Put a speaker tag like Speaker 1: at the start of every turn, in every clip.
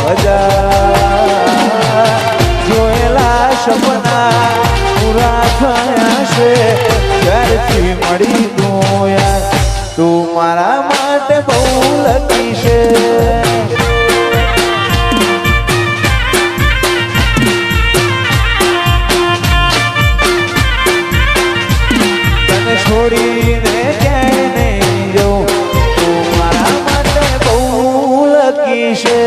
Speaker 1: હજાર જોયેલા સપના પૂરા થયા છે ત્યારથી મળી તું યાર તું મારા માટે બહુ લકી છે તને છોડીને ક્યાંય નહીં જવું તું મારા માટે બહુ લકી છે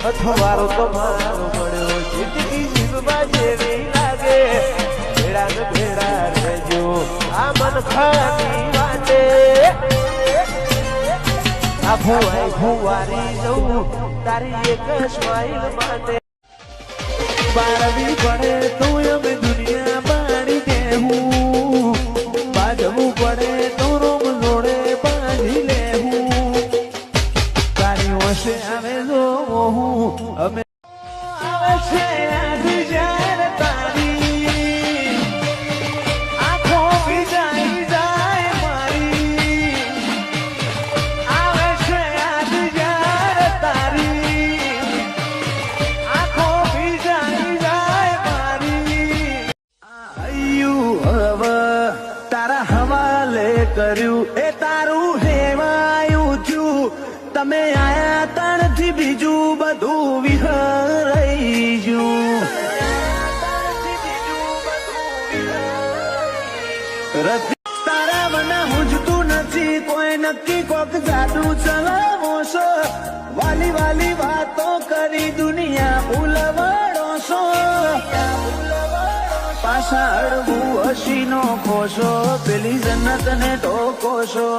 Speaker 1: અથવારો તમારો મળ્યો જિંદગી જીવવા જેવી લાગે ભેડા ને ભેડા રહેજો આ મન ખાની વાટે આ ભુવાઈ ભુવારી જવું તારી એક સ્માઈલ માટે બારવી પડે તો અમે દુનિયા બાળી દેવું બાજવું પડે તો રોમ જોડે બાંધી લેવું તારી વશે આવે જો અમે આવે છે યાદ જ્યારે તારી આંખો ભીજાઈ જાય મારી આવે છે યાદ જ્યારે તારી આંખો ભીજાઈ જાય મારી આયુ હવે તારા હવાલે કર્યું એ તારું હેવાયું થયું તમે આયા તણથી બીજું બધું વિહરાઈ ગયું તારા મને હુજતું નથી કોઈ નક્કી કોક જાદુ ચલાવો છો વાલી વાલી વાતો કરી દુનિયા ભૂલવાડો છો પાછા અડવું હસીનો ખોશો પેલી જન્નત ને ટોકો છો